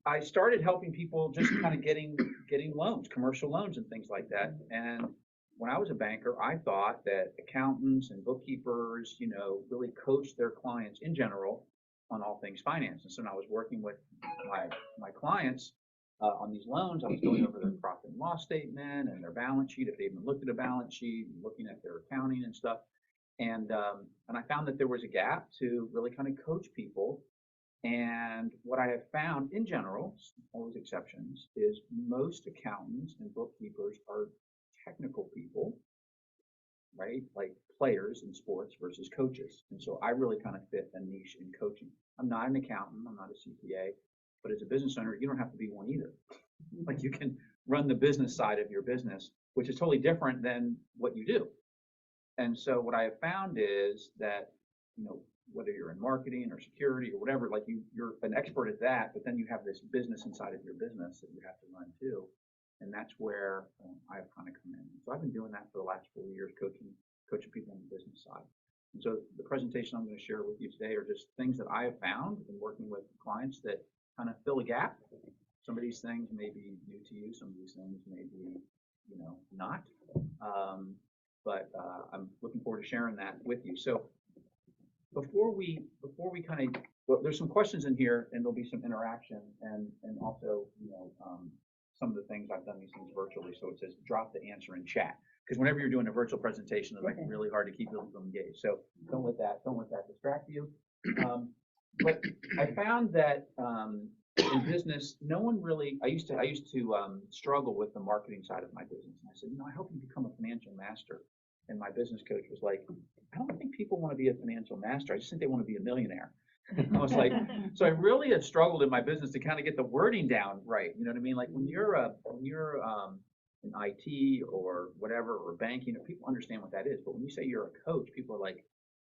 I started helping people just kind of getting loans, commercial loans and things like that. And when I was a banker, I thought that accountants and bookkeepers, really coached their clients in general on all things finance. And so when I was working with my clients on these loans, I was going over their profit and loss statement and their balance sheet, if they even looked at a balance sheet, and looking at their accounting and stuff. And I found that there was a gap to really kind of coach people. And what I have found in general, always exceptions, is most accountants and bookkeepers are technical people, right? Like players in sports versus coaches. And so I really kind of fit a niche in coaching. I'm not an accountant, I'm not a CPA, but as a business owner, you don't have to be one either. Like you can run the business side of your business, which is totally different than what you do. And so what I have found is that, whether you're in marketing or security or whatever, like you're an expert at that, but then you have this business inside of your business that you have to run too. And that's where I've kind of come in. So I've been doing that for the last 4 years, coaching people on the business side. And so the presentation I'm going to share with you today are just things that I have found in working with clients that kind of fill a gap. Some of these things may be new to you. Some of these things may be, not. But I'm looking forward to sharing that with you. So before we kind of, well, there's some questions in here, and there'll be some interaction, and also, some of the things I've done these things virtually. So it says drop the answer in chat, because whenever you're doing a virtual presentation, it's like really hard to keep people engaged. So don't let that distract you. But I found that in business, no one really. I used to struggle with the marketing side of my business, and I said, I hope you become a financial master. And my business coach was like, I don't think people want to be a financial master. I just think they want to be a millionaire. I was like, so I really have struggled in my business to kind of get the wording down right. You know what I mean? Like when you're in IT or whatever, or banking, people understand what that is. But when you say you're a coach, people are like,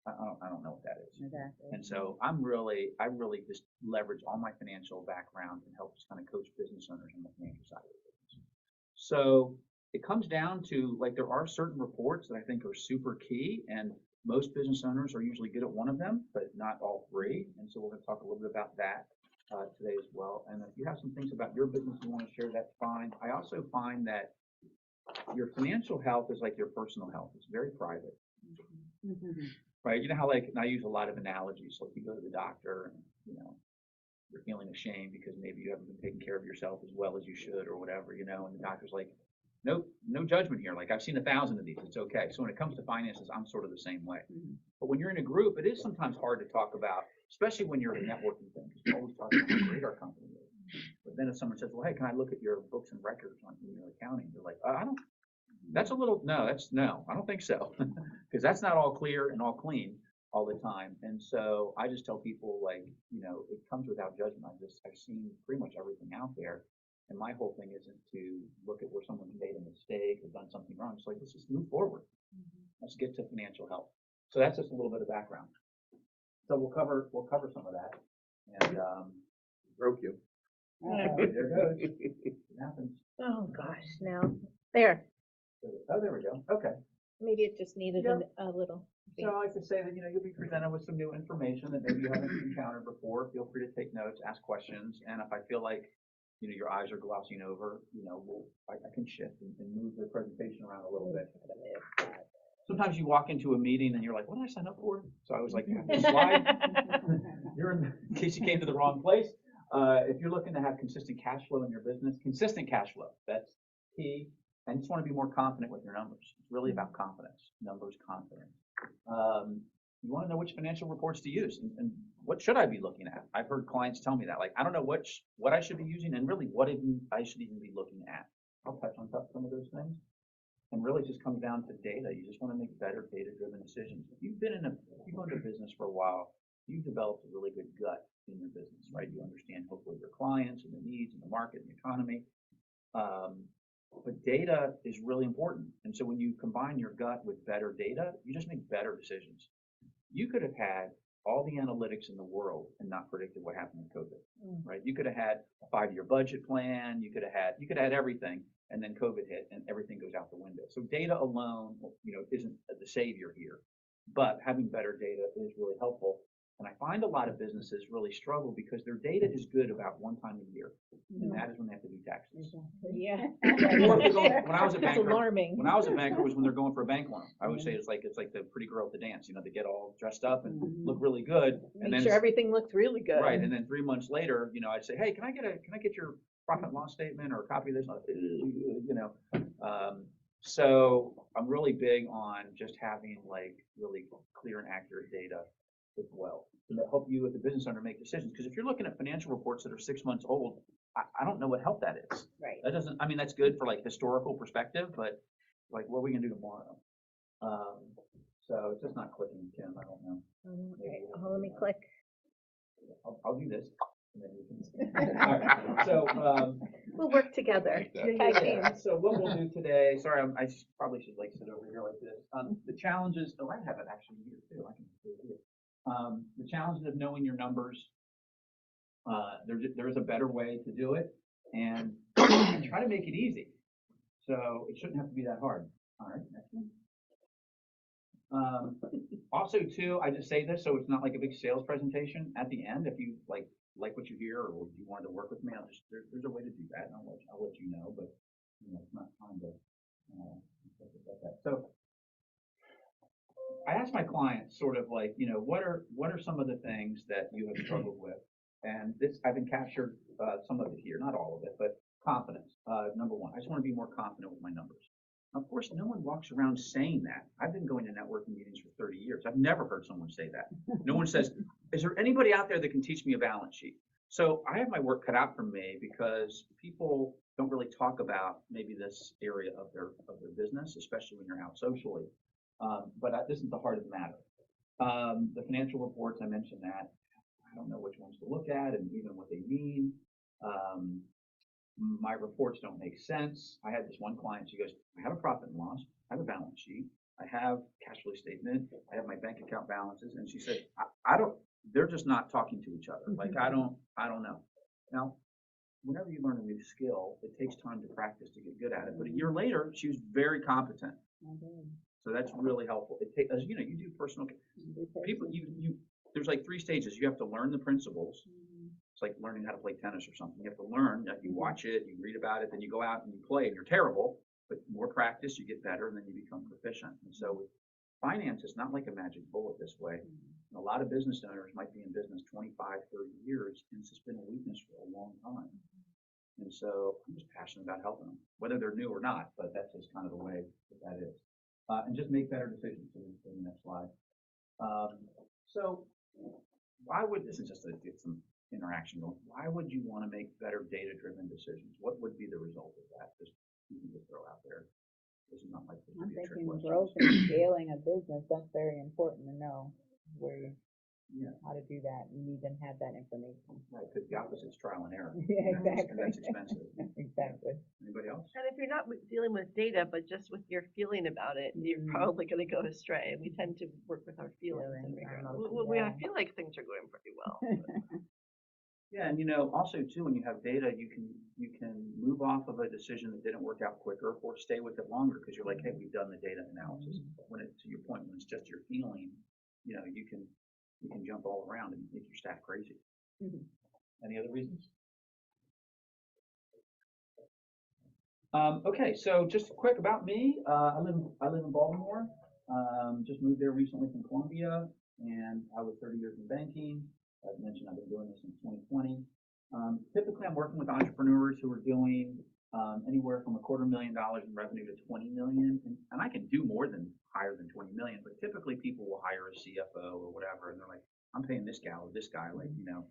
I don't know what that is. Exactly. And so I really just leverage all my financial background and help just kind of coach business owners on the financial side of the business. So it comes down to, like, there are certain reports that I think are super key, and most business owners are usually good at one of them, but not all three. And so we're going to talk a little bit about that today as well. And if you have some things about your business you want to share, that's fine. I also find that your financial health is like your personal health. It's very private. Mm-hmm. Right? You know how, like, and I use a lot of analogies. Like you go to the doctor and, you're feeling ashamed because maybe you haven't been taking care of yourself as well as you should or whatever, and the doctor's like, no judgment here. Like, I've seen 1,000 of these. It's okay. So when it comes to finances, I'm sort of the same way. Mm-hmm. But when you're in a group, it is sometimes hard to talk about, especially when you're in a networking thing, because we're always talking about how great our company is. But then if someone says, well, hey, can I look at your books and records on your accounting? You're like, I don't think so. Because that's not all clear and all clean all the time. And so I just tell people, like, it comes without judgment. I've seen pretty much everything out there. And my whole thing isn't to look at where someone's made a mistake or done something wrong. It's like, let's just move forward. Mm-hmm. Let's get to financial health. So that's just a little bit of background. So we'll cover some of that. And broke you. There it goes. It happens. Oh gosh, now there. Oh, there we go. Okay. Maybe it just needed a little. So I like to say that you'll be presented with some new information that maybe you haven't encountered before. Feel free to take notes, ask questions, and if I feel like your eyes are glossing over, I can shift and move the presentation around a little bit. Sometimes you walk into a meeting and you're like, what did I sign up for? So I was like, this slide. In case you came to the wrong place. If you're looking to have consistent cash flow in your business, consistent cash flow, that's key. And you just want to be more confident with your numbers. It's really about confidence, numbers, confidence. You want to know which financial reports to use and what should I be looking at? I've heard clients tell me that, like, I don't know what I should be using and really what I should even be looking at. I'll touch on some of those things. And really just comes down to data. You just want to make better data-driven decisions. If you've been into business for a while, you've developed a really good gut in your business, right? You understand hopefully your clients and the needs and the market and the economy. But data is really important. And so when you combine your gut with better data, you just make better decisions. You could have had all the analytics in the world and not predicted what happened with COVID, right? You could have had a 5-year budget plan. You could have had everything, and then COVID hit and everything goes out the window. So data alone, isn't the savior here, but having better data is really helpful. And I find a lot of businesses really struggle because their data is good about one time a year, and that is when they have to do taxes. Yeah. Or if they're going- when I was a It's banker, alarming. when I was a banker was when they're going for a bank loan. I always say it's like the pretty girl at the dance. You know, they get all dressed up and look really good, and Make then sure everything looks really good. right, and then 3 months later, you know, I'd say, hey, can I get your profit and loss statement or a copy of this? You know, so I'm really big on just having like really clear and accurate data as well to help you as a business owner make decisions. Because if you're looking at financial reports that are 6 months old, I don't know what help that is. Right. That doesn't. I mean, that's good for like historical perspective, but like, what are we gonna do tomorrow? So it's just not clicking, Kim. I don't know. Okay. Oh, let me click. I'll do this. And then you can. All right. So. We'll work together. Tag team. So what we'll do today, sorry, probably should like sit over here like this. The challenges, I have it actually here too. I can do it here. The challenges of knowing your numbers, there is a better way to do it, and try to make it easy. So it shouldn't have to be that hard. All right, next one. Also too, I just say this so it's not like a big sales presentation at the end. If you like what you hear or you wanted to work with me, there's a way to do that, and I'll let you know, but you know, it's not time to about that. So I ask my clients sort of like, you know, what are some of the things that you have struggled with? And this, I've captured some of it here, not all of it, but confidence. Number one, I just want to be more confident with my numbers. Of course, no one walks around saying that. I've been going to networking meetings for 30 years. I've never heard someone say that. No one says, is there anybody out there that can teach me a balance sheet? So I have my work cut out for me because people don't really talk about maybe this area of their business, especially when you're out socially. But this is the heart of the matter. The financial reports, I mentioned that. I don't know which ones to look at and even what they mean. My reports don't make sense. I had this one client, she goes, I have a profit and loss, I have a balance sheet, I have cash flow statement, I have my bank account balances, and she said, I don't, they're just not talking to each other. Like, I don't know. Now, whenever you learn a new skill, it takes time to practice to get good at it. But a year later, she was very competent. So that's really helpful. It takes, as you know, you do personal, people, there's like 3 stages. You have to learn the principles. It's like learning how to play tennis or something. You have to learn, you watch it, you read about it, then you go out and you play, and you're terrible, but more practice, you get better, and then you become proficient. And so with finance, it's not like a magic bullet this way. And a lot of business owners might be in business 25, 30 years, and it's just been a weakness for a long time. And so I'm just passionate about helping them, whether they're new or not, but that's just kind of the way that is. And just make better decisions. So the next slide. So why would, this is just to get some interaction going, why would you want to make better data-driven decisions? What would be the result of that? Just you can just throw out there. This is not like this I'm would be a trick thinking question. growth and scaling a business, that's very important to know where how to do that and even have that information. Right, because the opposite is trial and error. Yeah, exactly. And that's expensive. Exactly. Anybody else? And if you're not dealing with data, but just with your feeling about it, you're probably going to go astray. And we tend to work with our feelings and figure out, I feel like things are going pretty well. Yeah, and you know, also too, when you have data, you can move off of a decision that didn't work out quicker, or stay with it longer because you're like, hey, we've done the data analysis. When it, to your point, when it's just your feeling, you know, you can jump all around and make your staff crazy. Any other reasons? Okay, so just quick about me. I live in Baltimore. Just moved there recently from Columbia, and I was 30 years in banking. As mentioned, I've been doing this since 2020. Typically, I'm working with entrepreneurs who are doing anywhere from $250,000 in revenue to 20 million, and I can do more than higher than 20 million. But typically, people will hire a CFO or whatever, and they're like, "I'm paying this gal or this guy, like, you know,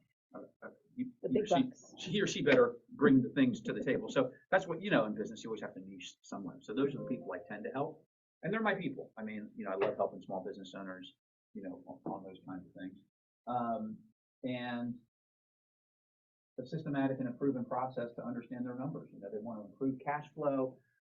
he or she better bring the things to the table." So that's what, you know, in business, you always have to niche somewhere. So those are the people I tend to help, and they're my people. I mean, you know, I love helping small business owners, you know, on those kinds of things. And a systematic and a proven process to understand their numbers. You know, they want to improve cash flow.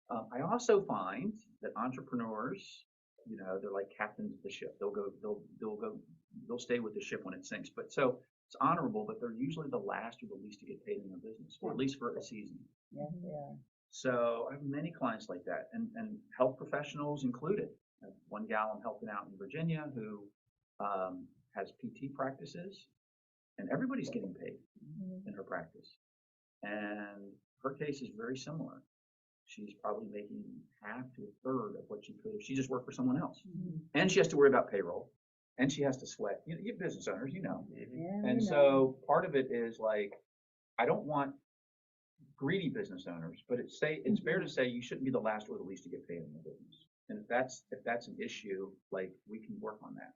I also find that entrepreneurs, you know, they're like captains of the ship. They'll stay with the ship when it sinks. But so it's honorable, but they're usually the last or the least to get paid in their business, or at least for a season. Yes, they are. So I have many clients like that, and health professionals included. One gal I'm helping out in Virginia who has PT practices, and everybody's getting paid in her practice. And her case is very similar. She's probably making half to a third of what she could if she just worked for someone else. And she has to worry about payroll, and she has to sweat. You business owners, you know. Yeah, And we so know. part of it is like, I don't want greedy business owners, but it's fair to say you shouldn't be the last or the least to get paid in the business. And if that's an issue, like, we can work on that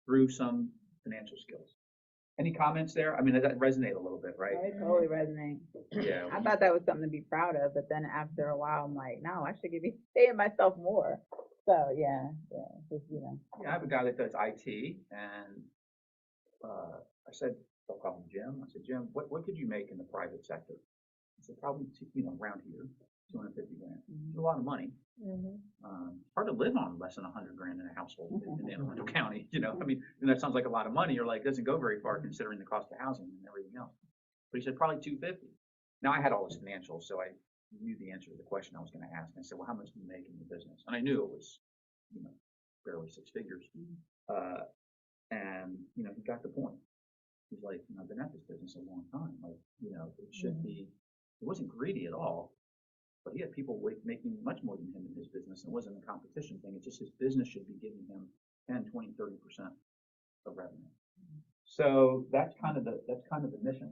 through some financial skills. Any comments there? I mean, that resonate a little bit, right? It totally resonates. Yeah. I thought that was something to be proud of, but then after a while, I'm like, no, I should be paying myself more. So yeah, just, Yeah, I have a guy that does IT, and I said, I'll call him Jim. I said, Jim, what could you make in the private sector? He said, probably, around here, 250 grand. It's a lot of money. Hard to live on less than 100 grand in a household in Anne Arundel County. I mean, and that sounds like a lot of money. You're like, doesn't go very far considering the cost of housing and everything else. But he said probably 250. Now I had all his financials, so I knew the answer to the question I was going to ask. And I said, well, how much do you make in the business? And I knew it was, barely six figures. And he got the point. He's like, I've been at this business a long time. Like, it should be. It wasn't greedy at all. But he had people making much more than him in his business. It wasn't a competition thing. It's just his business should be giving him 10, 20, 30% of revenue. So that's kind of the mission.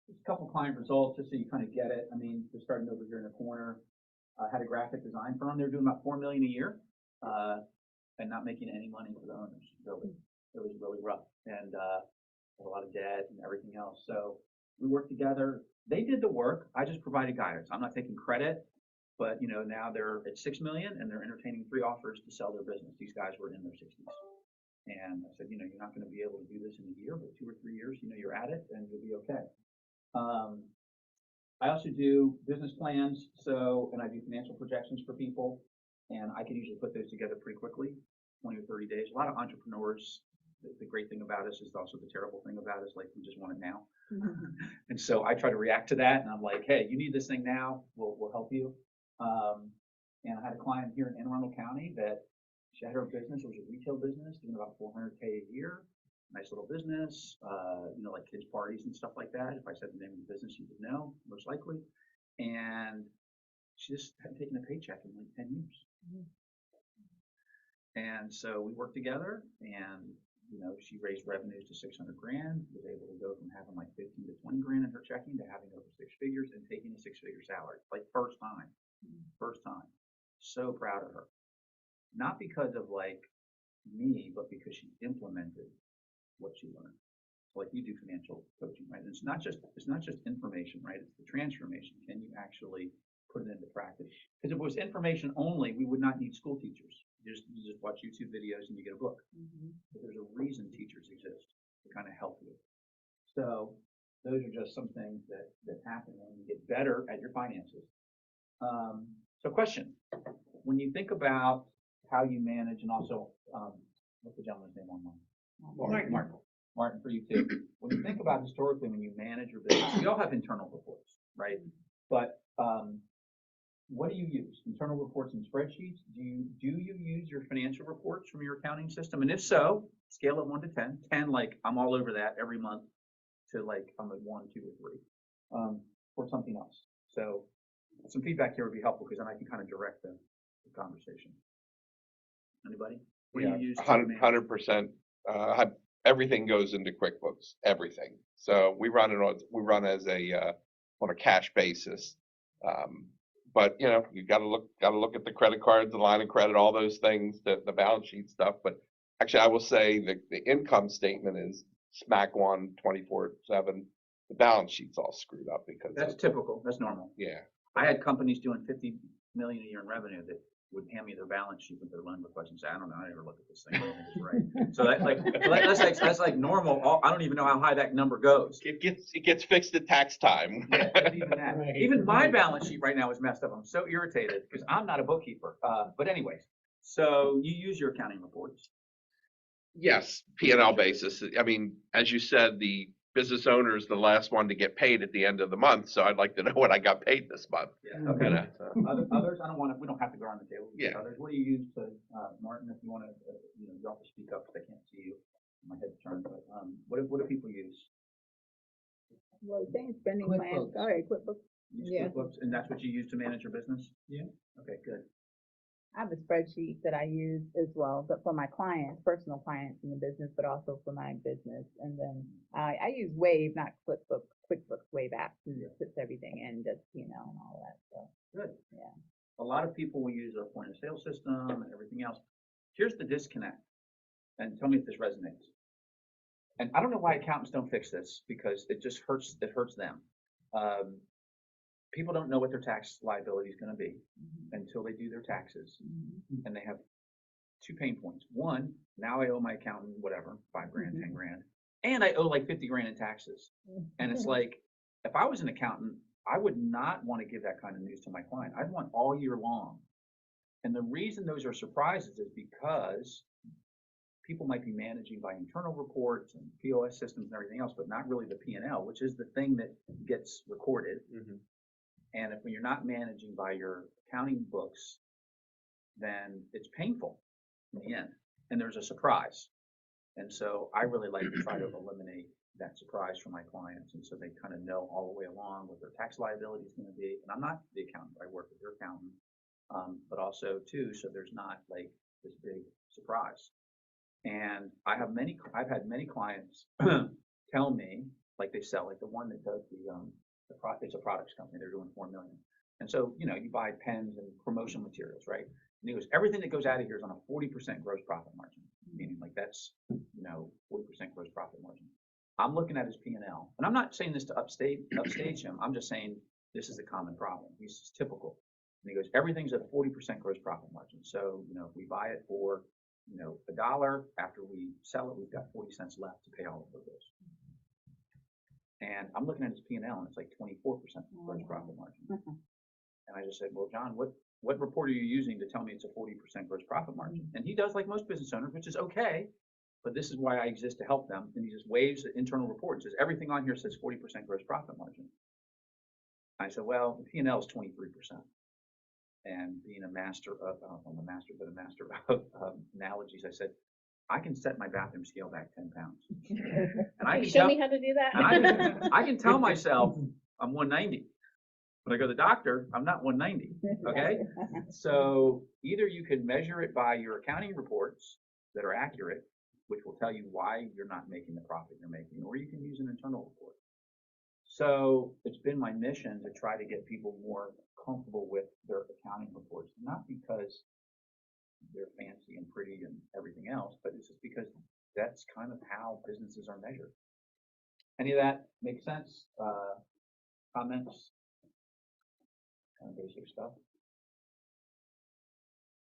Just a couple client results just so you kind of get it. I mean, they're starting over here in the corner. Had a graphic design firm. They're doing about $4 million a year and not making any money for the owners. Really, it was really rough, and a lot of debt and everything else. So we worked together. They did the work. I just provided guidance. I'm not taking credit, but now they're at $6 million and they're entertaining 3 offers to sell their business. These guys were in their 60s, and I said, you're not going to be able to do this in a year, but 2 or 3 years, you're at it and you'll be okay. I also do business plans, and I do financial projections for people, and I can usually put those together pretty quickly, 20 or 30 days. A lot of entrepreneurs. The great thing about us is also the terrible thing about us, like we just want it now. And so I try to react to that, and I'm like, hey, you need this thing now, we'll help you. And I had a client here in Anne Arundel County that she had her business. It was a retail business doing about $400K a year. Nice little business, like kids' parties and stuff like that. If I said the name of the business, you would know, most likely. And she just hadn't taken a paycheck in like 10 years. And so we worked together, and she raised revenues to 600 grand, was able to go from having like 15 to 20 grand in her checking to having over 6 figures and taking a 6-figure salary, like first time. So proud of her. Not because of like me, but because she implemented what she learned. So like you do financial coaching, right? And it's not just information, right? It's the transformation. Can you actually put it into practice? Because if it was information only, we would not need school teachers. You just watch YouTube videos and you get a book. But there's a reason teachers exist to kind of help you. So those are just some things that happen when you get better at your finances. So question, when you think about how you manage, and also, what's the gentleman's name online? Martin, for you too. When you think about historically, when you manage your business, we all have internal reports, right? But what do you use? Internal reports and spreadsheets? Do you use your financial reports from your accounting system? And if so, scale of 1 to 10. 10, like I'm all over that every month, to like I'm at 1, 2, or 3, or something else. So some feedback here would be helpful because then I can kind of direct the conversation. Anybody? What do you use? 100%. Everything goes into QuickBooks. Everything. So we run as on a cash basis. But you got to look at the credit cards, the line of credit, all those things, the balance sheet stuff. But actually, I will say the income statement is smack one 24/7. The balance sheet's all screwed up because that's typical. That's normal. Yeah. I had companies doing 50 million a year in revenue that would hand me their balance sheet with their loan request and say, I don't know, I never look at this thing. I don't think it's right. So that's like normal. I don't even know how high that number goes. It gets fixed at tax time. Yeah, even that. Right. Even my balance sheet right now is messed up. I'm so irritated because I'm not a bookkeeper. But anyways, so you use your accounting reports. Yes, P&L basis. I mean, as you said, the business owner is the last one to get paid at the end of the month, so I'd like to know what I got paid this month. Yeah, You okay. know, so. Others, we don't have to go around the table. Yeah. Others, what do you use to, Martin, if you want to, you know, you have to speak up because I can't see you. My head's turned, but, what do people use? Well, saying spending plans, QuickBooks. all right, QuickBooks. Use Yeah. QuickBooks, and that's what you use to manage your business? Yeah. Okay, good. I have a spreadsheet that I use as well, but for my clients, personal clients in the business, but also for my business. And then I use Wave, not QuickBooks Wave app, and it puts everything in, just, you know, and all that stuff. Good. Yeah. A lot of people will use a point of sale system and everything else. Here's the disconnect, and tell me if this resonates. And I don't know why accountants don't fix this, because it just hurts them. People don't know what their tax liability is gonna be until they do their taxes. And they have two pain points. One, now I owe my accountant, whatever, 5 grand, 10 grand, and I owe like 50 grand in taxes. And it's like, if I was an accountant, I would not want to give that kind of news to my client. I'd want all year long. And the reason those are surprises is because people might be managing by internal reports and POS systems and everything else, but not really the P&L, which is the thing that gets recorded. And if you're not managing by your accounting books, then it's painful in the end. And there's a surprise. And so I really like to try to eliminate that surprise for my clients. And so they kind of know all the way along what their tax liability is going to be. And I'm not the accountant, I work with your accountant, but also too, so there's not like this big surprise. And I've had many clients tell me, like they sell, like the one that does it's a products company, they're doing 4 million. And so, you know, you buy pens and promotion materials, right? And he goes, everything that goes out of here is on a 40% gross profit margin, meaning like that's, you know, 40% gross profit margin. I'm looking at his P&L, and I'm not saying this to upstage him. I'm just saying this is a common problem. He's just typical. And he goes, everything's at a 40% gross profit margin. So, you know, if we buy it for, you know, $1, after we sell it, we've got 40 cents left to pay all of the bills. And I'm looking at his P&L, and it's like 24% gross profit margin. And I just said, well, John, what report are you using to tell me it's a 40% gross profit margin? And he does like most business owners, which is okay, but this is why I exist, to help them. And he just waves the internal report and says, everything on here says 40% gross profit margin. I said, well, the P&L is 23%. And being a master of, I'm a master of analogies, I said, I can set my bathroom scale back 10 pounds. And I can Show me how to do that. and I can tell myself I'm 190. When I go to the doctor, I'm not 190, okay? So either you can measure it by your accounting reports that are accurate, which will tell you why you're not making the profit you're making, or you can use an internal report. So it's been my mission to try to get people more comfortable with their accounting reports, not because they're fancy and pretty and everything else, but it's just because that's kind of how businesses are measured. Any of that make sense? Comments? Kind of basic stuff.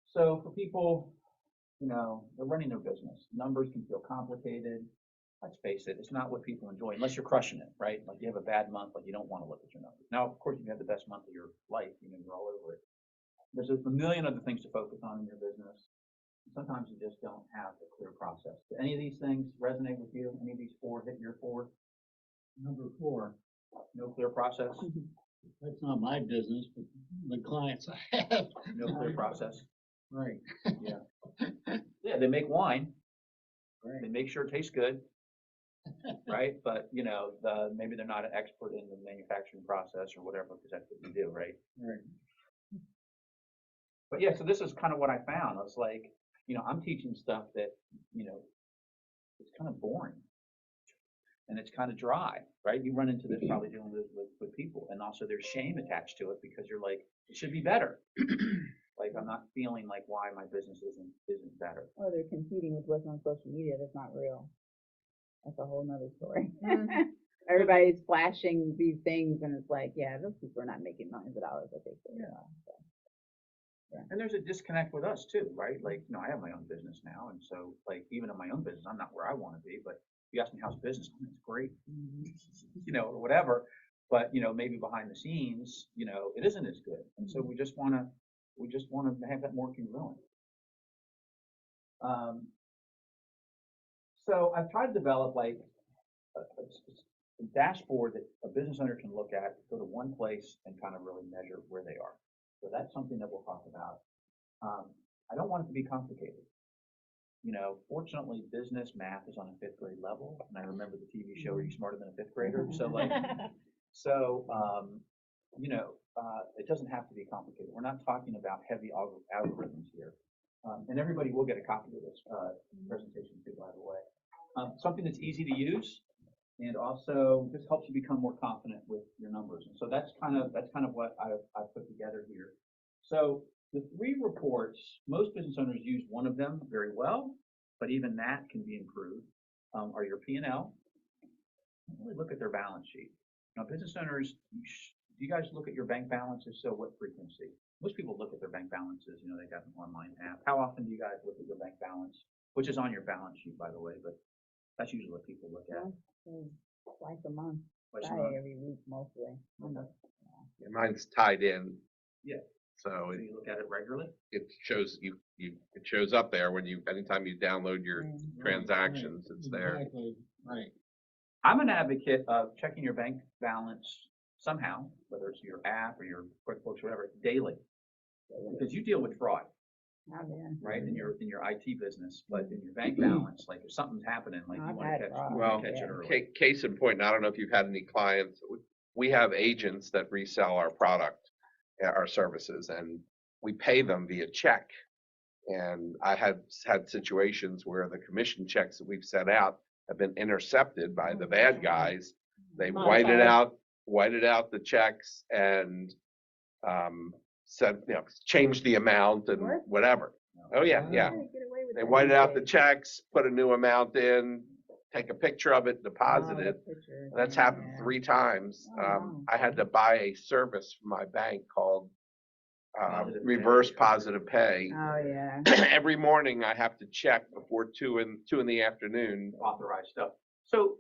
So for people, you know, they're running their business. Numbers can feel complicated. Let's face it, it's not what people enjoy unless you're crushing it, right? Like you have a bad month, like you don't want to look at your numbers. Now, of course, you have the best month of your life, you know, you're all over it. There's a million other things to focus on in your business. Sometimes you just don't have a clear process. Do any of these things resonate with you? Any of these four hit your four? Number 4, No clear process? that's not my business, but the clients I have. No clear process? Right. Yeah, they make wine. They Right. make sure it tastes good, right? But, you know, maybe they're not an expert in the manufacturing process or whatever, because that's what you do, right? Right. But yeah, so this is kind of what I found. I was like, you know, I'm teaching stuff that, you know, it's kind of boring and it's kind of dry, right? You run into this probably dealing with people, and also there's shame attached to it because you're like, it should be better. Like I'm not feeling like why my business isn't better. Or they're competing with what's on social media that's not real. That's a whole nother story. Everybody's flashing these things, and it's like, yeah, those people are not making millions of dollars that they say they are. So. And there's a disconnect with us too, right? Like, you know, I have my own business now, and so like even in my own business, I'm not where I want to be. But if you ask me how's business, I mean, it's great, you know, or whatever. But you know, maybe behind the scenes, you know, it isn't as good, and so we just want to have that more congruent. So I've tried to develop like dashboard that a business owner can look at, go to one place and kind of really measure where they are. So that's something that we'll talk about. I don't want it to be complicated. Fortunately, business math is on a fifth grade level, and I remember the TV show, Are You Smarter Than a Fifth Grader? It doesn't have to be complicated. We're not talking about heavy algorithms here. And everybody will get a copy of this presentation too, by the way. Something that's easy to use, and also this helps you become more confident with your numbers. And so that's kind of what I've put together here. So the 3 reports, most business owners use one of them very well, but even that can be improved. Are your P&L. Really look at their balance sheet. Now, business owners, do you guys look at your bank balances? So what frequency? Most people look at their bank balances. They got an online app. How often do you guys look at your bank balance, which is on your balance sheet, by the way, but that's usually what people look at. Twice a month. Twice a Probably month. every week, mostly. Yeah, mine's tied in. Yeah. So So you look at it regularly? it shows it shows up there when anytime you download your transactions, it's there. Exactly, right. I'm an advocate of checking your bank balance somehow, whether it's your app or your QuickBooks, whatever, daily, because you deal with fraud, Oh, yeah. right? In your IT business, but in your bank balance, like if something's happening, like you I've want had to catch, fraud, you Well, want to catch it yeah. early. Case in point, I don't know if you've had any clients. We have agents that resell our product, our services, and we pay them via check. And I have had situations where the commission checks that we've sent out have been intercepted by the bad guys. They whited out the checks and said, change the amount and What? whatever. Oh yeah. Get away with They that whited these out the days. checks, put a new amount in, take a picture of it, deposit Oh, it. the pictures, And that's yeah, happened yeah. 3 times. Oh, wow. I had to buy a service from my bank called Positive pay. reverse positive pay. Oh, yeah. Every morning I have to check before 2 in the afternoon. Authorized stuff. So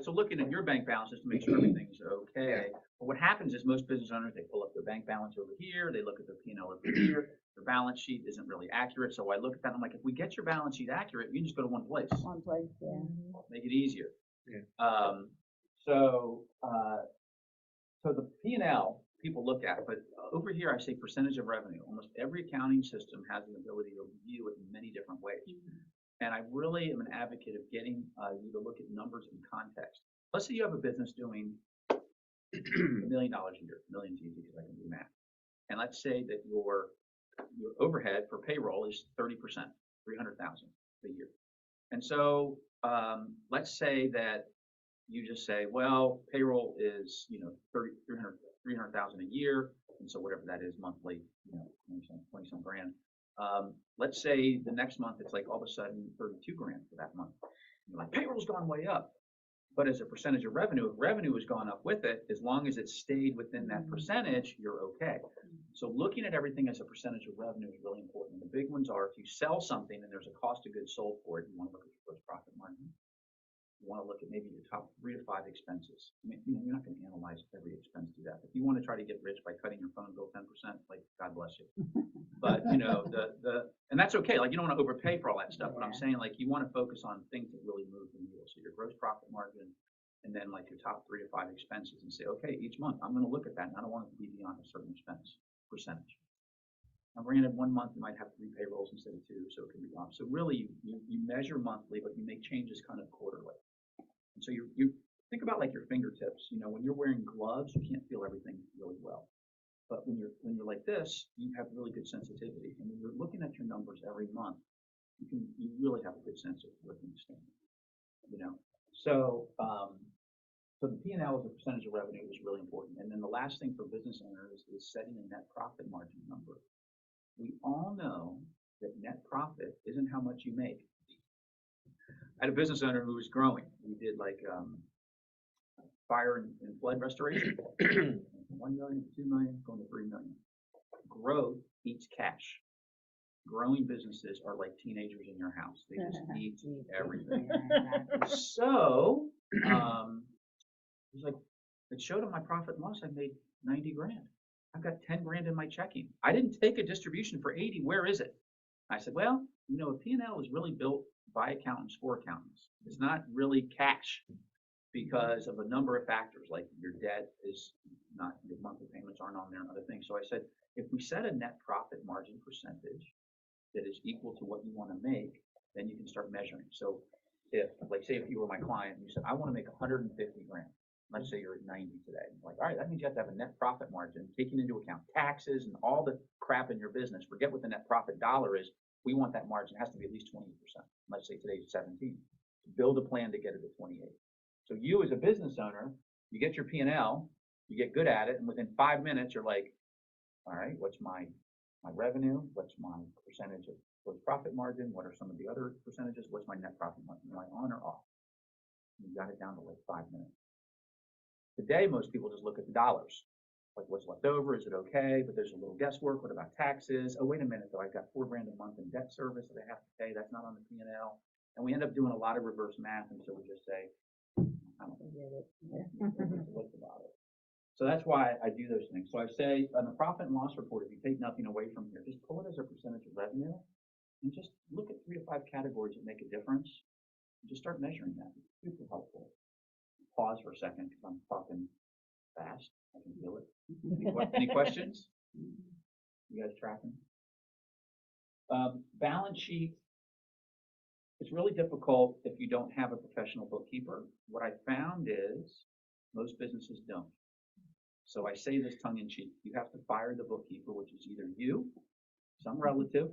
looking at your bank balance just to make sure everything's okay. But what happens is most business owners, they pull up their bank balance over here, they look at their P&L over here, their balance sheet isn't really accurate. So I look at that, I'm like, if we get your balance sheet accurate, you can just go to one place, One place, yeah. make it easier. Yeah. So the P&L people look at, but over here I say percentage of revenue. Almost every accounting system has an ability to view it in many different ways. And I really am an advocate of getting you to look at numbers in context. Let's say you have a business doing $1 million a year. Million's easy because I can do math. And let's say that your overhead for payroll is 30%, 300,000 a year. And so let's say that you just say, well, payroll is 300,000 a year, and so whatever that is monthly, 20 some grand. Let's say the next month it's like all of a sudden 32 grand for that month. You're like, payroll's gone way up. But as a percentage of revenue, if revenue has gone up with it, as long as it stayed within that percentage, you're okay. So looking at everything as a percentage of revenue is really important. The big ones are if you sell something and there's a cost of goods sold for it, you want to look at your gross profit margin. You want to look at maybe your top 3 to 5 expenses. I mean, you're not going to analyze every expense to that. If you want to try to get rich by cutting your phone bill 10%, like God bless you. But and that's okay. Like you don't want to overpay for all that stuff. But I'm saying like you want to focus on things that really move the needle. So your gross profit margin, and then like your top 3 to 5 expenses, and say, okay, each month I'm going to look at that, and I don't want it to be beyond a certain expense percentage. Now, granted, 1 month you might have 3 payrolls instead of 2, so it can be off. So really, you measure monthly, but you make changes kind of quarterly. And so you think about like your fingertips. When you're wearing gloves, you can't feel everything really well. But when you're like this, you have really good sensitivity. And when you're looking at your numbers every month, you really have a good sense of where things stand. So the P&L as a percentage of revenue is really important. And then the last thing for business owners is setting a net profit margin number. We all know that net profit isn't how much you make. I had a business owner who was growing. We did like fire and flood restoration. 1 million, 2 million, going to 3 million. Growth eats cash. Growing businesses are like teenagers in your house. They just eat everything. So it was like it showed on my profit and loss. I made 90 grand. I've got 10 grand in my checking. I didn't take a distribution for 80. Where is it? I said, well, a P&L is really built by accountants for accountants. It's not really cash. because of a number of factors, like your debt is not, your monthly payments aren't on there and other things. So I said, if we set a net profit margin percentage that is equal to what you want to make, then you can start measuring. So if, like, say if you were my client and you said, I want to make 150 grand. Let's say you're at 90 today. Like, all right, that means you have to have a net profit margin, taking into account taxes and all the crap in your business. Forget what the net profit dollar is. We want that margin. It has to be at least 20%. Let's say today's 17. Build a plan to get it to 28. So you as a business owner, you get your P&L, you get good at it, and within 5 minutes you're like, all right, what's my revenue? What's my percentage of gross profit margin? What are some of the other percentages? What's my net profit margin? Am I on or off? You got it down to like 5 minutes. Today, most people just look at the dollars. Like, what's left over? Is it okay? But there's a little guesswork. What about taxes? Oh, wait a minute, though. I've got $4 grand a month in debt service that I have to pay. That's not on the P&L. And we end up doing a lot of reverse math until we just say, I don't get it. What's about it? So that's why I do those things. So I say on the profit and loss report, if you take nothing away from here, just pull it as a percentage of revenue and just look at 3 to 5 categories that make a difference. And just start measuring that. It's super helpful. Pause for a second because I'm talking fast. I can feel it. Any questions? You guys tracking? Balance sheet. It's really difficult if you don't have a professional bookkeeper. What I found is most businesses don't. So I say this tongue in cheek. You have to fire the bookkeeper, which is either you, some relative,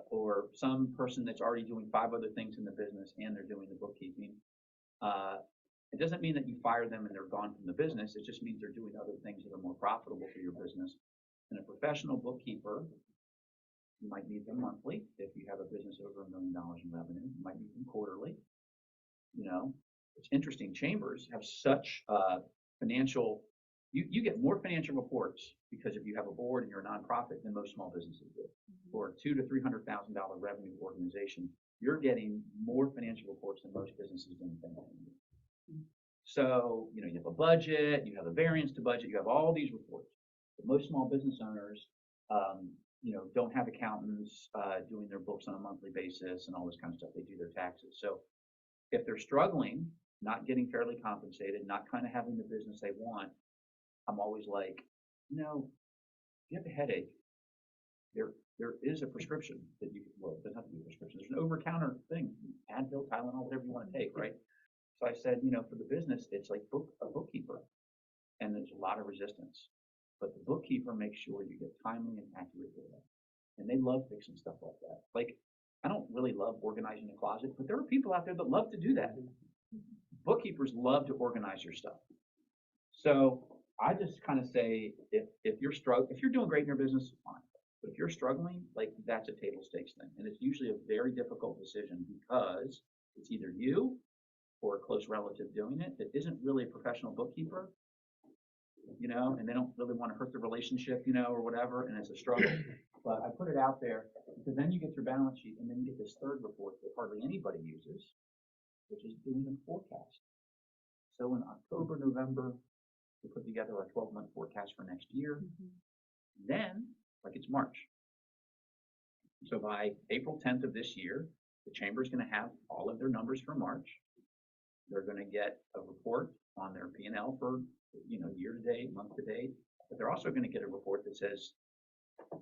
or some person that's already doing 5 other things in the business and they're doing the bookkeeping. It doesn't mean that you fire them and they're gone from the business. It just means they're doing other things that are more profitable for your business. And a professional bookkeeper, you might need them monthly. If you have a business over $1 million in revenue, you might need them quarterly. You know, it's interesting. Chambers have such financial, you get more financial reports because if you have a board and you're a nonprofit than most small businesses do. For a $200,000 to $300,000 revenue organization, you're getting more financial reports than most businesses do. So, you know, you have a budget, you have a variance to budget, you have all these reports. But most small business owners, you know, don't have accountants doing their books on a monthly basis and all this kind of stuff. They do their taxes. So if they're struggling, not getting fairly compensated, not kind of having the business they want, I'm always like, you know, if you have a headache, there is a prescription that you, well, it doesn't have to be a prescription. There's an over-the-counter thing, Advil, Tylenol, whatever you want to take, right? So I said, you know, for the business, it's like a bookkeeper, and there's a lot of resistance. But the bookkeeper makes sure you get timely and accurate data. And they love fixing stuff like that. Like, I don't really love organizing a closet, but there are people out there that love to do that. Bookkeepers love to organize your stuff. So I just kind of say, if you're doing great in your business, fine. But if you're struggling, like, that's a table stakes thing. And it's usually a very difficult decision because it's either you or a close relative doing it that isn't really a professional bookkeeper, you know, and they don't really want to hurt the relationship, you know, or whatever, and it's a struggle. But I put it out there because then you get your balance sheet and then you get this third report that hardly anybody uses, which is doing a forecast. So in October, November, we put together our 12-month forecast for next year. Then, like, it's March. So by April 10th of this year, the chamber is going to have all of their numbers for March. They're going to get a report on their P&L for, you know, year to date, month to date, but they're also going to get a report that says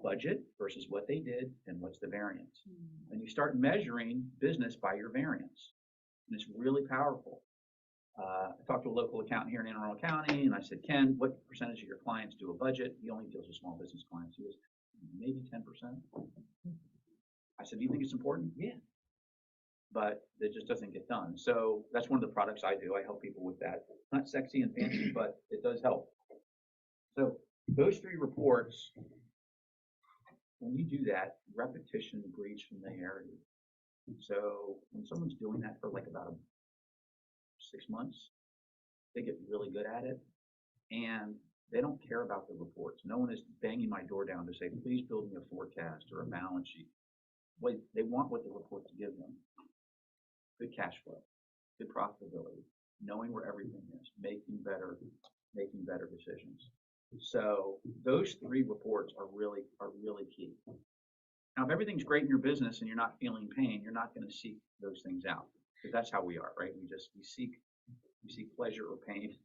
budget versus what they did and what's the variance. And you start measuring business by your variance, and it's really powerful. I talked to a local accountant here in Anne Arundel County, and I said, Ken, what percentage of your clients do a budget? He only deals with small business clients. He was maybe 10%. I said, do you think it's important? Yeah. But it just doesn't get done. So that's one of the products I do. I help people with that. Not sexy and fancy, but it does help. So those 3 reports, when you do that, repetition breeds familiarity. So when someone's doing that for like about 6 months, they get really good at it, and they don't care about the reports. No one is banging my door down to say, please build me a forecast or a balance sheet. Wait, they want what the reports give them. Good cash flow, good profitability, knowing where everything is, making better decisions. So those 3 reports are really key. Now, if everything's great in your business and you're not feeling pain, you're not going to seek those things out, because that's how we are, right? We seek we see pleasure or pain.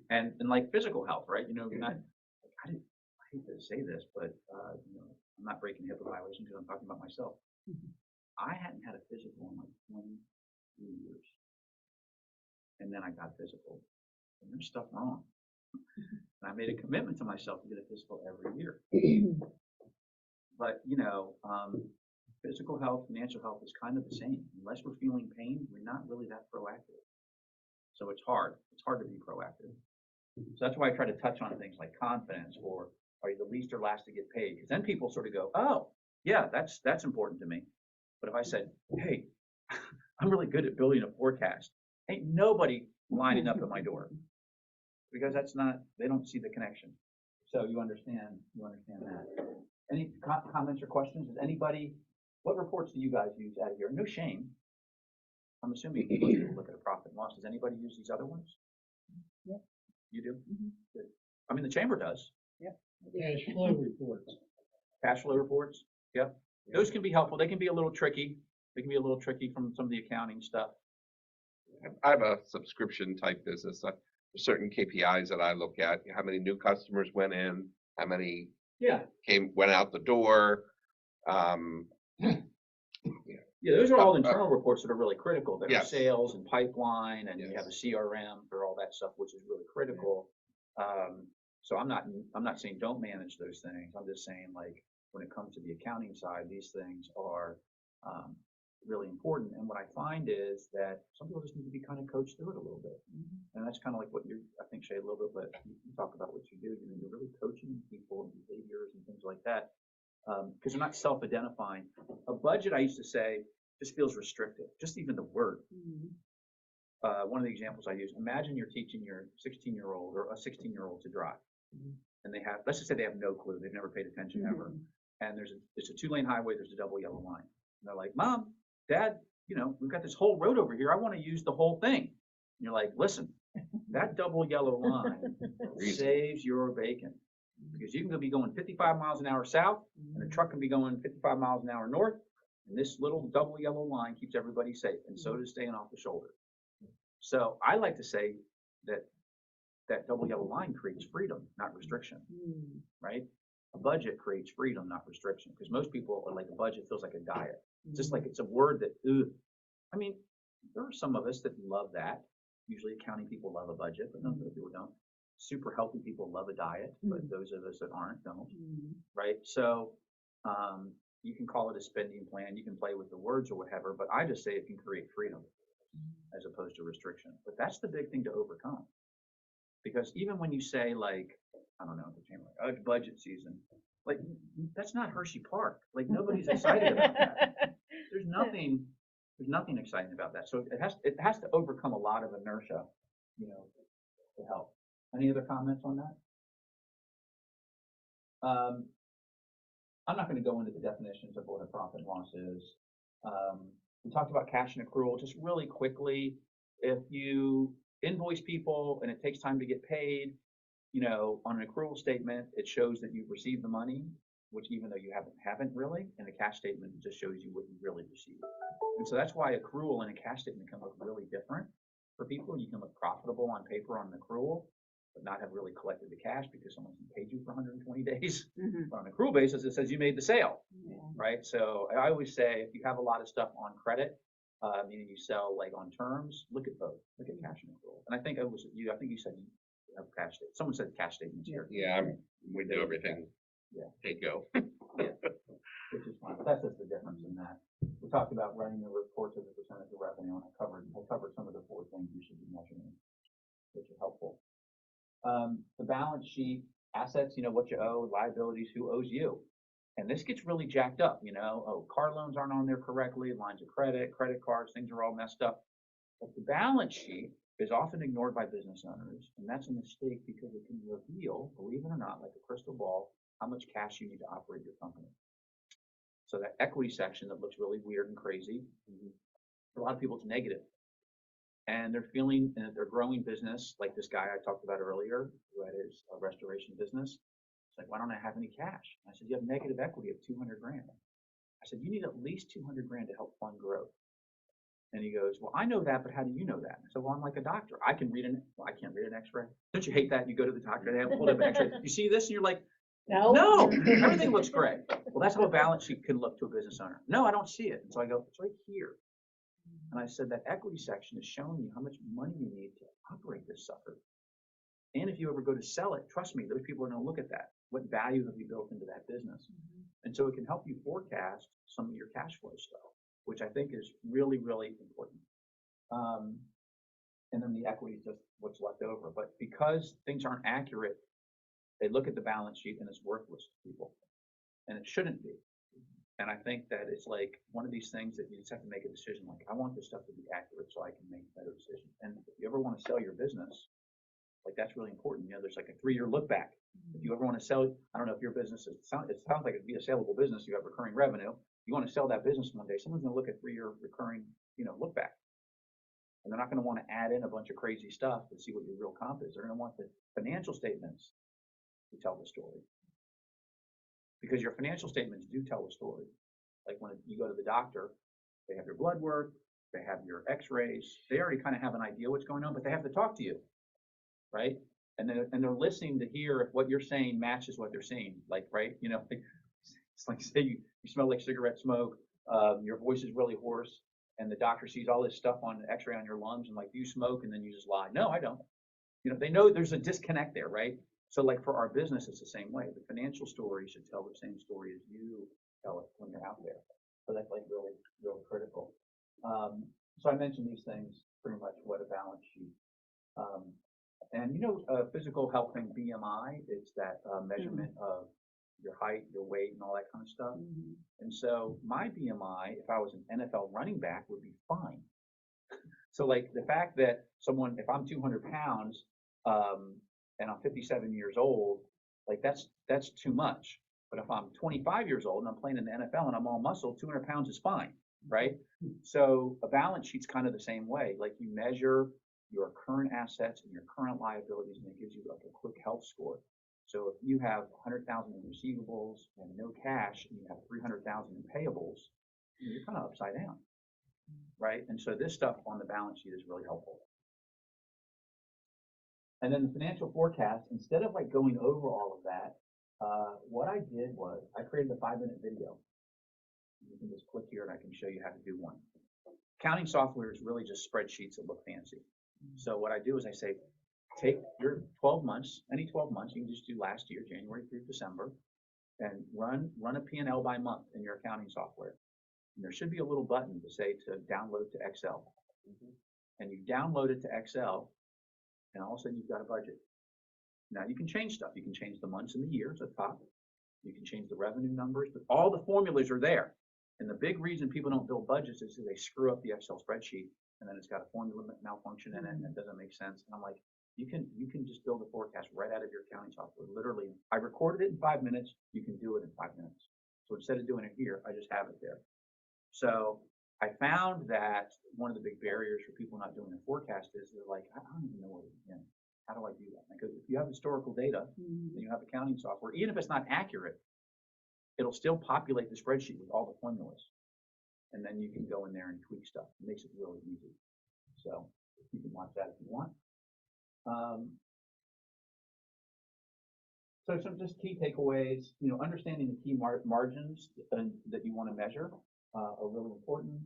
And like physical health, right? You know, you're not, I hate to say this, but, you know, I'm not breaking HIPAA violation because I'm talking about myself. I hadn't had a physical in like 23 years. And then I got physical. And there's stuff wrong. And I made a commitment to myself to get a physical every year. But, you know, physical health, financial health is kind of the same. Unless we're feeling pain, we're not really that proactive. So it's hard. It's hard to be proactive. So that's why I try to touch on things like confidence, or are you the least or last to get paid? Because then people sort of go, oh, yeah, that's important to me. But if I said, hey, I'm really good at building a forecast, ain't nobody lining up at my door, because that's not, they don't see the connection. So you understand that. Any comments or questions? Does anybody, what reports do you guys use out of here? No shame. I'm assuming most people look at a profit and loss. Does anybody use these other ones? Yep. You do? Good. I mean, the chamber does. Yep. Cash flow reports. Cash flow reports. Yep. Those can be helpful. They can be a little tricky. They can be a little tricky from some of the accounting stuff. I have a subscription type business. There's certain KPIs that I look at. How many new customers went in? How many Yeah. went out the door? Yeah, those are all internal reports that are really critical. That are Yes. sales and pipeline, and you have a Yes. CRM for all that stuff, which is really critical. So I'm not saying don't manage those things. I'm just saying, like, when it comes to the accounting side, these things are really important. And what I find is that some people just need to be kind of coached through it a little bit. And that's kind of like what you're, I think, Shay, a little bit, but you talk about what you do. You know, you're really coaching people and behaviors and things like that. Because they're not self-identifying. A budget, I used to say, just feels restrictive, just even the word. One of the examples I use, imagine you're teaching your 16-year-old or a 16-year-old to drive. And they have, let's just say they have no clue, they've never paid attention ever. And it's a 2-lane highway, there's a double yellow line. And they're like, Mom, Dad, you know, we've got this whole road over here, I want to use the whole thing. And you're like, listen, that double yellow line saves your bacon. Because you can be going 55 miles an hour south, and the truck can be going 55 miles an hour north, and this little double yellow line keeps everybody safe, and so does staying off the shoulder. So I like to say that that double yellow line creates freedom, not restriction, right? A budget creates freedom, not restriction, because most people are like, a budget feels like a diet. It's just like it's a word that, I mean, there are some of us that love that. Usually accounting people love a budget, but most people don't. Super healthy people love a diet, but those of us that aren't don't, right? So you can call it a spending plan, you can play with the words or whatever, but I just say it can create freedom as opposed to restriction. But that's the big thing to overcome. Because even when you say, like, I don't know, the chamber, oh, it's budget season, like, that's not Hershey Park. Like, nobody's excited about that. There's nothing exciting about that. So it has to overcome a lot of inertia, you know, to help. Any other comments on that? I'm not going to go into the definitions of what a profit and loss is. We talked about cash and accrual. Just really quickly, if you invoice people and it takes time to get paid, you know, on an accrual statement, it shows that you've received the money, which even though you haven't really, and the cash statement just shows you what you really received. And so that's why accrual and a cash statement can look really different for people. You can look profitable on paper on an accrual, but not have really collected the cash because someone paid you for 120 days. But on an accrual basis, it says you made the sale, right? So I always say, if you have a lot of stuff on credit, meaning you sell like on terms, look at both. Look at cash and accrual. And I think it was you. I think you said you have cash statement. Someone said cash statements here. Yeah, we do everything. Yeah. Take go. Yeah, which is fine. But that's just the difference in that. We talked about running the reports as a percentage of revenue, and I covered some of the 4 things you should be measuring, which are helpful. The balance sheet, assets, you know, what you owe, liabilities, who owes you. And this gets really jacked up, you know, oh, car loans aren't on there correctly, lines of credit, credit cards, things are all messed up. But the balance sheet is often ignored by business owners, and that's a mistake because it can reveal, believe it or not, like a crystal ball, how much cash you need to operate your company. So that equity section that looks really weird and crazy, for a lot of people it's negative. And they're feeling their growing business, like this guy I talked about earlier, who had his restoration business. It's like, why don't I have any cash? And I said, you have negative equity of 200 grand. I said, you need at least 200 grand to help fund growth. And he goes, well, I know that, but how do you know that? I said, well, I'm like a doctor. I can read well, I can't read an x-ray. Don't you hate that? You go to the doctor, they have pulled up an x-ray. You see this and you're like, no, everything looks great. Well, that's how a balance sheet can look to a business owner. No, I don't see it. And so I go, it's right here. And I said, that equity section is showing you how much money you need to operate this sucker. And if you ever go to sell it, trust me, those people are going to look at that. What value have you built into that business? And so it can help you forecast some of your cash flow stuff, which I think is really, really important. And then the equity is just what's left over. But because things aren't accurate, they look at the balance sheet and it's worthless to people. And it shouldn't be. And I think that it's like one of these things that you just have to make a decision, like, I want this stuff to be accurate so I can make better decisions. And if you ever want to sell your business, like, that's really important. You know, there's like a 3-year look back. If you ever want to sell, I don't know if your business is, it sounds like it'd be a saleable business. You have recurring revenue. You want to sell that business one day, someone's going to look at 3-year recurring, look back. And they're not going to want to add in a bunch of crazy stuff to see what your real comp is. They're going to want the financial statements to tell the story. Because your financial statements do tell a story. Like when you go to the doctor, they have your blood work, they have your x-rays, they already kind of have an idea what's going on, but they have to talk to you, right? And they're listening to hear if what you're saying matches what they're seeing, like, right? It's like, say you smell like cigarette smoke, your voice is really hoarse, and the doctor sees all this stuff on the x-ray on your lungs and like, you smoke, and then you just lie. No, I don't. They know there's a disconnect there, right? So like for our business, it's the same way. The financial story should tell the same story as you tell it when you're out there. So that's like really, really critical. So I mentioned these things, pretty much what a balance sheet. And physical health thing, BMI, it's that measurement of your height, your weight, and all that kind of stuff. And so my BMI, if I was an NFL running back, would be fine. So like the fact that if I'm 200 pounds, and I'm 57 years old, like that's too much. But if I'm 25 years old and I'm playing in the NFL and I'm all muscle, 200 pounds is fine, right? So a balance sheet's kind of the same way. Like you measure your current assets and your current liabilities, and it gives you like a quick health score. So if you have 100,000 in receivables and no cash, and you have 300,000 in payables, you're kind of upside down, right? And so this stuff on the balance sheet is really helpful. And then the financial forecast, instead of like going over all of that, what I did was I created a 5-minute video. You can just click here and I can show you how to do one. Accounting software is really just spreadsheets that look fancy. So what I do is I say, take your 12 months, any 12 months, you can just do last year, January through December, and run a P&L by month in your accounting software. And there should be a little button to say to download to Excel. And you download it to Excel, and all of a sudden you've got a budget. Now you can change stuff. You can change the months and the years at the top. You can change the revenue numbers, but all the formulas are there. And the big reason people don't build budgets is they screw up the Excel spreadsheet, and then it's got a formula malfunction in it, and it doesn't make sense. And I'm like, you can just build a forecast right out of your accounting software. Literally, I recorded it in 5 minutes. You can do it in 5 minutes. So instead of doing it here, I just have it there. So I found that one of the big barriers for people not doing a forecast is they're like, I don't even know where to begin. How do I do that? Because if you have historical data and you have accounting software, even if it's not accurate, it'll still populate the spreadsheet with all the formulas. And then you can go in there and tweak stuff. It makes it really easy. So you can watch that if you want. So some just key takeaways, understanding the key margins that you want to measure are really important.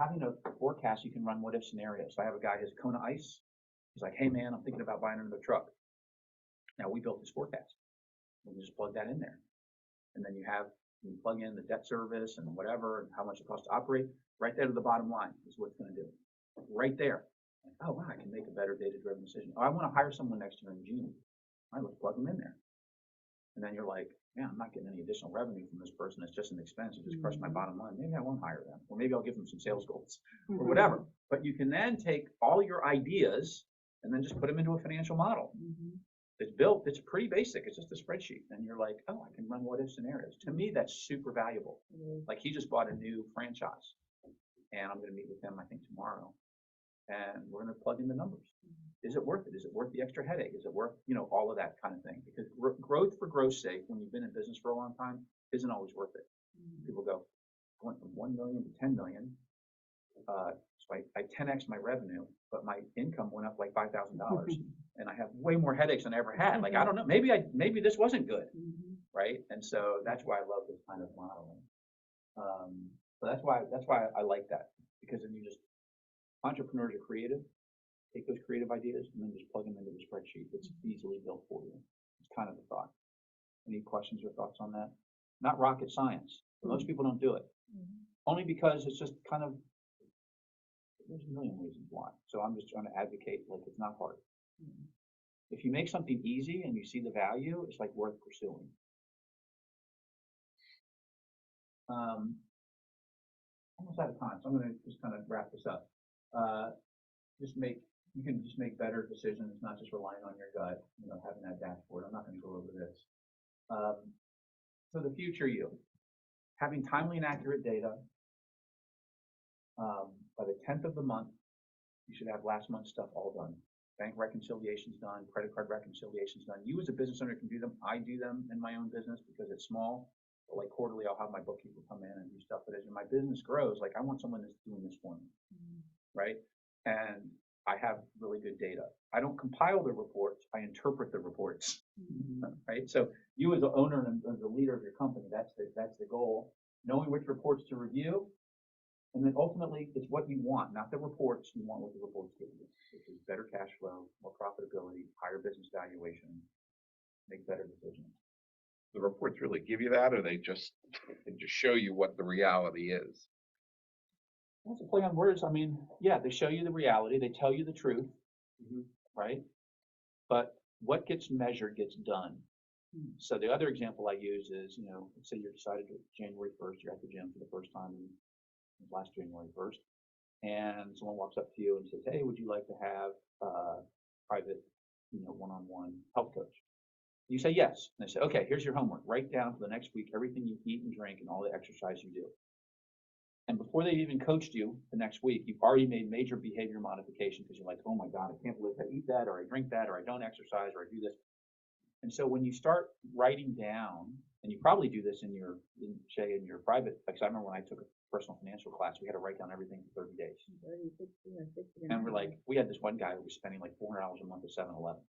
Having a forecast, you can run what if scenarios. So I have a guy who has Kona Ice. He's like, hey man, I'm thinking about buying another truck. Now we built this forecast. We can just plug that in there. And then you plug in the debt service and whatever and how much it costs to operate. Right there to the bottom line is what it's going to do. Right there. Like, oh wow, I can make a better data-driven decision. Oh, I want to hire someone next year in June. All right, let's plug them in there. And then you're like, man, I'm not getting any additional revenue from this person. It's just an expense. It just crushed my bottom line. Maybe I won't hire them. Or maybe I'll give them some sales goals or whatever. But you can then take all your ideas and then just put them into a financial model. It's built, it's pretty basic. It's just a spreadsheet. And you're like, oh, I can run what if scenarios. To me, that's super valuable. Like he just bought a new franchise and I'm going to meet with him, I think tomorrow. And we're going to plug in the numbers. Is it worth it? Is it worth the extra headache? Is it worth, all of that kind of thing? Because growth for growth's sake, when you've been in business for a long time, isn't always worth it. People go, I went from 1 million to 10 million. So I 10x my revenue, but my income went up like $5,000, and I have way more headaches than I ever had. Like, I don't know, maybe this wasn't good, right? And so that's why I love this kind of modeling. So that's why I like that, because then entrepreneurs are creative. Take those creative ideas and then just plug them into the spreadsheet that's easily built for you. It's kind of the thought. Any questions or thoughts on that? Not rocket science. Most people don't do it. Only because it's just kind of, there's a million reasons why. So I'm just trying to advocate like it's not hard. If you make something easy and you see the value, it's like worth pursuing. Almost out of time, so I'm going to just kind of wrap this up. You can just make better decisions, not just relying on your gut, having that dashboard. I'm not going to go over this. So the future you, having timely and accurate data. By the 10th of the month, you should have last month's stuff all done. Bank reconciliations done, credit card reconciliations done. You as a business owner can do them. I do them in my own business because it's small. But like quarterly, I'll have my bookkeeper come in and do stuff. But as my business grows, like I want someone that's doing this for me, right? And I have really good data. I don't compile the reports, I interpret the reports, right? So you as the owner and as the leader of your company, that's the goal. Knowing which reports to review, and then ultimately it's what you want, not the reports. You want what the reports give you, which is better cash flow, more profitability, higher business valuation, make better decisions. The reports really give you that, or they just show you what the reality is? That's a play on words. I mean, yeah, they show you the reality. They tell you the truth, right? But what gets measured gets done. So the other example I use is, let's say you decided January 1st, you're at the gym for the first time last January 1st, and someone walks up to you and says, hey, would you like to have a private, one-on-one health coach? You say yes. And they say, okay, here's your homework. Write down for the next week everything you eat and drink and all the exercise you do. And before they even coached you the next week, you've already made major behavior modification because you're like, oh my God, I can't believe I eat that, or I drink that, or I don't exercise, or I do this. And so when you start writing down, and you probably do this in your private, because I remember when I took a personal financial class, we had to write down everything for 30 days. And we're like, we had this one guy who was spending like $400 a month at 7-Eleven.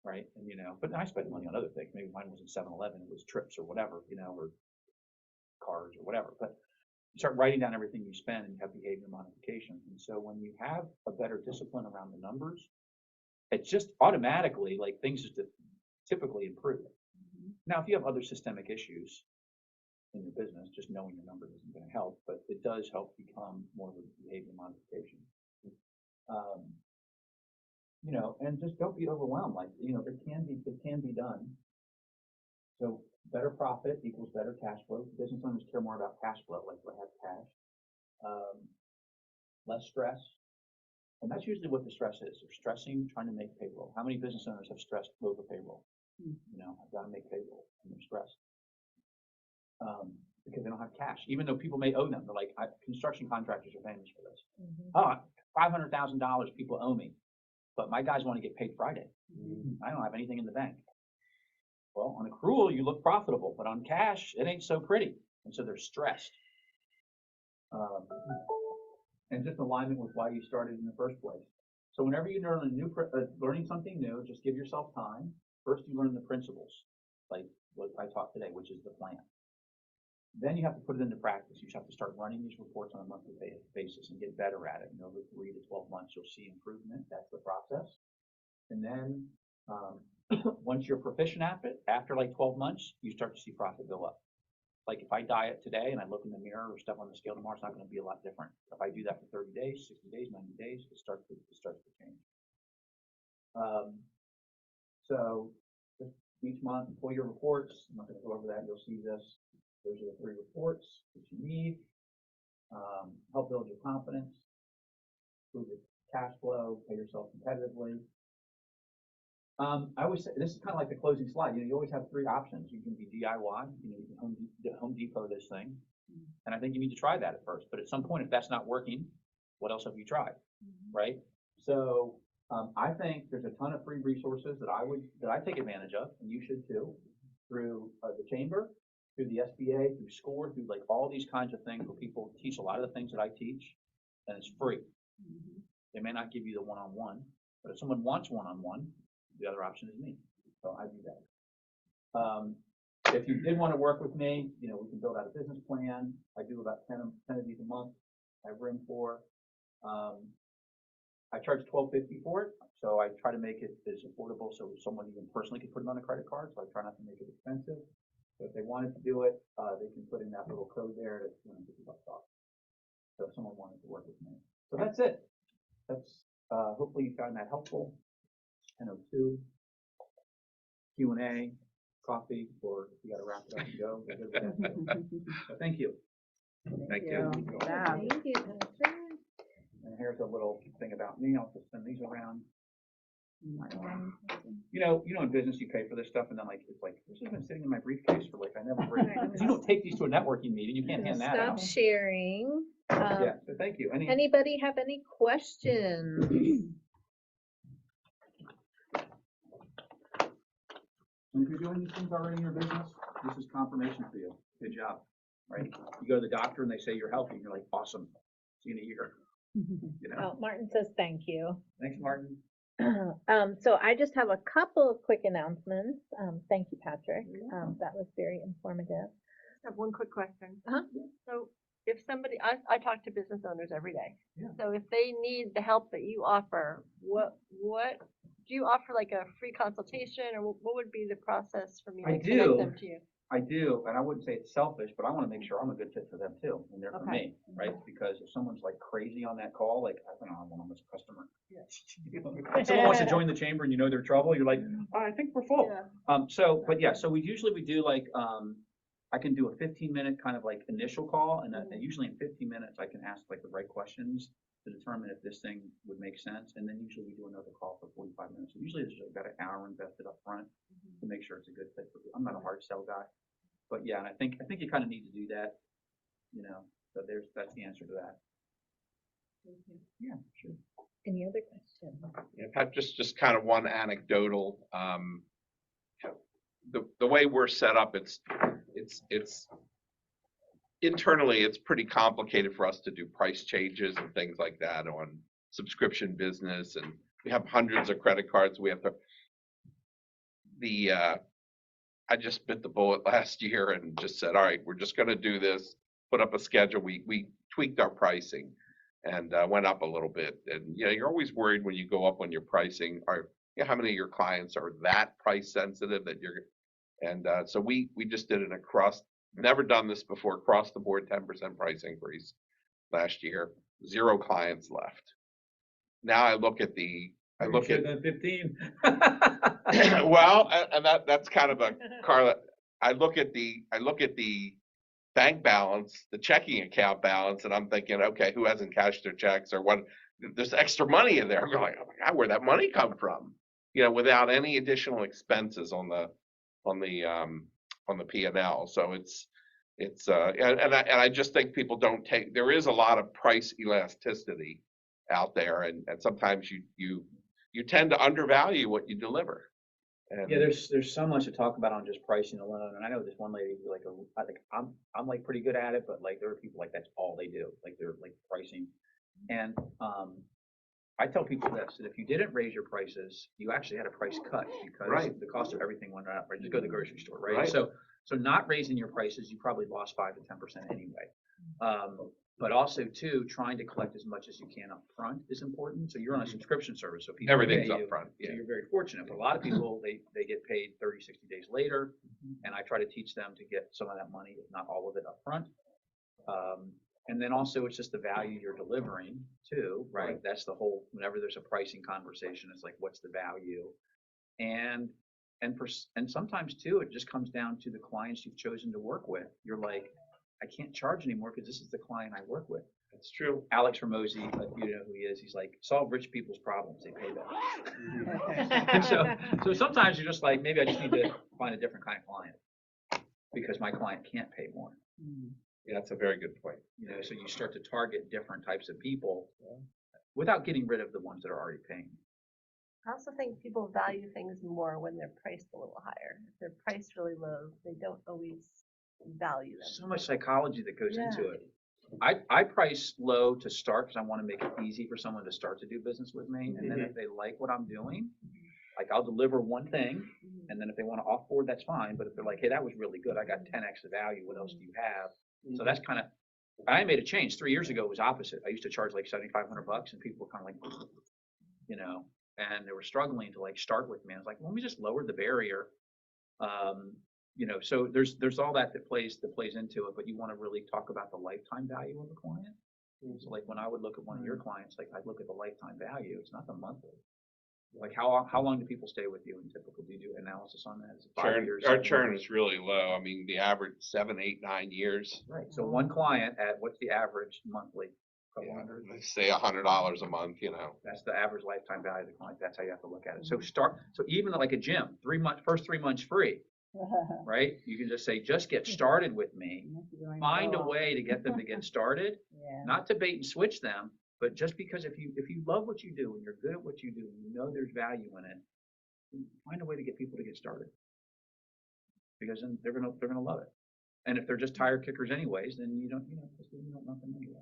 Right? And but I spent money on other things. Maybe mine wasn't 7-Eleven, it was trips or whatever, or cars or whatever. But you start writing down everything you spend and you have behavior modifications. And so when you have a better discipline around the numbers, it's just automatically like things just typically improve. Now, if you have other systemic issues in your business, just knowing your numbers isn't going to help, but it does help become more of a behavior modification. And just don't be overwhelmed. Like, it can be done. So better profit equals better cash flow. Business owners care more about cash flow, like do I have cash? Less stress. And that's usually what the stress is. They're stressing, trying to make payroll. How many business owners have stressed over payroll? I've got to make payroll, and they're stressed. Because they don't have cash, even though people may owe them. They're like, construction contractors are famous for this. Oh, $500,000 people owe me, but my guys want to get paid Friday. I don't have anything in the bank. Well, on accrual, you look profitable, but on cash, it ain't so pretty. And so they're stressed. And just alignment with why you started in the first place. So whenever you learn learning something new, just give yourself time. First, you learn the principles, like what I taught today, which is the plan. Then you have to put it into practice. You have to start running these reports on a monthly basis and get better at it. And over 3 to 12 months, you'll see improvement. That's the process. And then once you're proficient at it, after like 12 months, you start to see profit go up. Like if I diet today and I look in the mirror or step on the scale tomorrow, it's not going to be a lot different. If I do that for 30 days, 60 days, 90 days, it starts to change. So just each month, pull your reports. I'm not going to go over that. You'll see this. Those are the 3 reports that you need. Help build your confidence, improve your cash flow, pay yourself competitively. I always say, this is kind of like the closing slide. You always have 3 options. You can be DIY. You can Home Depot this thing. And I think you need to try that at first. But at some point, if that's not working, what else have you tried, right? So I think there's a ton of free resources that I take advantage of, and you should too, through the chamber, through the SBA, through SCORE, through like all these kinds of things where people teach a lot of the things that I teach. and it's free. They may not give you the one-on-one, but if someone wants one-on-one, the other option is me. So I do that. If you did want to work with me, you know, we can build out a business plan. I do about 10 of these a month. I have room for. I charge $12.50 for it, so I try to make it as affordable so someone even personally could put it on a credit card. So I try not to make it expensive. So if they wanted to do it, they can put in that little code there. That's $250 off. So if someone wanted to work with me, so that's it. That's hopefully you found that helpful. 10:02 Q&A, coffee, or if you got to wrap it up and go. We're good with that. So thank you. Thank you. Yeah. Thank you, Patrick. And here's a little thing about me. I'll just send these around. You know, in business you pay for this stuff, and then it's like this has been sitting in my briefcase for I never bring it. Because you don't take these to a networking meeting. You can't hand that Stop out. sharing. Yeah. So thank you. Anybody have any questions? And if you're doing these things already in your business, this is confirmation for you. Good job, right? You go to the doctor and they say you're healthy, and you're like, awesome. See you in a year. You know. Oh, Martin says thank you. Thanks, Martin. So I just have a couple of quick announcements. Thank you, Patrick. That was very informative. I have one quick question. Uh-huh. So if somebody, I talk to business owners every day. Yeah. So if they need the help that you offer, what do you offer, like a free consultation, or what would be the process for me to I connect do. them to you? I do, and I wouldn't say it's selfish, but I want to make sure I'm a good fit for them too, and they're for Okay. me, right? Because if someone's crazy on that call, I don't know, I'm almost a customer. Yeah. Someone wants to join the chamber and you know they're trouble, you're like, oh, I think we're full. Yeah. So we usually do I can do a 15-minute kind of initial call, and usually in 15 minutes I can ask the right questions to determine if this thing would make sense, and then usually we do another call for 45 minutes. So usually there's about an hour invested up front to make sure it's a good fit for you. I'm not a hard sell guy, but yeah, and I think you kind of need to do that, so that's the answer to that. Yeah, sure. Any other questions? In fact, just kind of one anecdotal, the way we're set up, it's internally, it's pretty complicated for us to do price changes and things like that on subscription business, and we have hundreds of credit cards. We have to, I just bit the bullet last year and just said, all right, we're just going to do this, put up a schedule. We tweaked our pricing and went up a little bit. And you're always worried when you go up on your pricing, how many of your clients are that price sensitive that so we just did an never done this before, across the board 10% price increase last year. 0 clients left. Now I look at 15. Well, and that's kind of Carla. I look at the bank balance, the checking account balance, and I'm thinking, okay, who hasn't cashed their checks or what? There's extra money in there. I'm going, oh my God, where'd that money come from? Without any additional expenses on the P&L. So and I just think people don't take. There is a lot of price elasticity out there, and sometimes you tend to undervalue what you deliver. And yeah, there's so much to talk about on just pricing alone. And I know this one lady I think I'm pretty good at it, but there are people that's all they do. They're pricing. And I tell people this, that if you didn't raise your prices, you actually had a price cut because the cost of everything went up, right? Just go to the grocery store, right? So not raising your prices, you probably lost 5 to 10% anyway. But also too, trying to collect as much as you can up front is important. So you're on a subscription service, so people everything's pay up you, front. Yeah. So you're very fortunate. But a lot of people, they get paid 30, 60 days later, and I try to teach them to get some of that money, if not all of it, up front. And then also it's just the value you're delivering too, right? That's the whole, whenever there's a pricing conversation, it's what's the value? And sometimes too, it just comes down to the clients you've chosen to work with. You're I can't charge anymore because this is the client I work with. That's true. Alex Ramosi, you know who he is. He's solve rich people's problems. They pay better. So sometimes you're just maybe I just need to find a different kind of client because my client can't pay more. Yeah, that's a very good point. So you start to target different types of people without getting rid of the ones that are already paying. I also think people value things more when they're priced a little higher. If they're priced really low, they don't always value them. So much psychology that goes into it. I price low to start because I want to make it easy for someone to start to do business with me. And then if they like what I'm doing, like I'll deliver one thing, and then if they want to offboard, that's fine. But if they're like, hey, that was really good, I got 10x the value. What else do you have? So that's kind of, I made a change. 3 years ago, it was opposite. I used to charge like $7,500, and people were kind of like, you know, and they were struggling to like start with me. I was like, well, let me just lower the barrier. You know, so there's all that plays into it, but you want to really talk about the lifetime value of the client. So like when I would look at one of your clients, like I'd look at the lifetime value. It's not the monthly. Like how long do people stay with you in typical? Do you do analysis on that? Is it 5 years? Our 7 churn years? is really low. I mean, the average 7, 8, 9 years. Right. So one client at what's the average monthly? Couple Yeah, hundred? let's say $100 a month, you know. That's the average lifetime value of the client. That's how you have to look at it. So even like a gym, first 3 months free, right? You can just say, just get started with me. Find a way to get them to get started, not to bait and switch them, but just because if you love what you do and you're good at what you do and you know there's value in it, find a way to get people to get started. Because then they're gonna love it. And if they're just tire kickers anyways, then you don't want them anyway.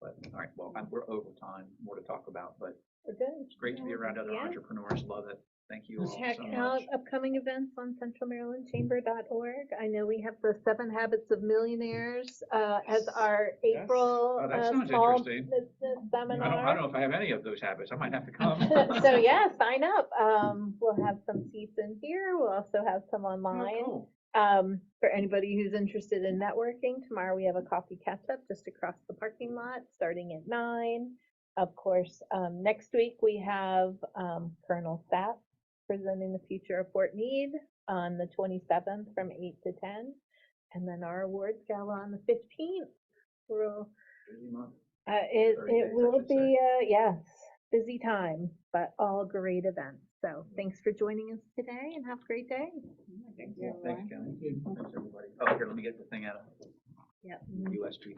But all right, well, we're over time. More to talk about, but We're good. it's great to be around other entrepreneurs. Love it. Thank you all Check so out much. upcoming events on centralmarylandchamber.org. I know we have the 7 Habits of Millionaires as our April Oh, that sounds small interesting. business I don't seminar. know if I have any of those habits. I might have to come. So yeah, sign up. We'll have some seats in here. We'll also have some Oh, online. cool. For anybody who's interested in networking, tomorrow we have a coffee catch-up just across the parking lot, starting at 9. Of course, next week we have Colonel Stapp presenting the future of Fort Meade on the 27th from 8 to 10. And then our awards gala on the 15th. Busy month. 30 It days, I will should say. be, yes, busy time, but all great events. So thanks for joining us today and have a great day. Thanks, Kelly. Thanks, everybody. Oh, here, let me get the thing out of Yep. USB.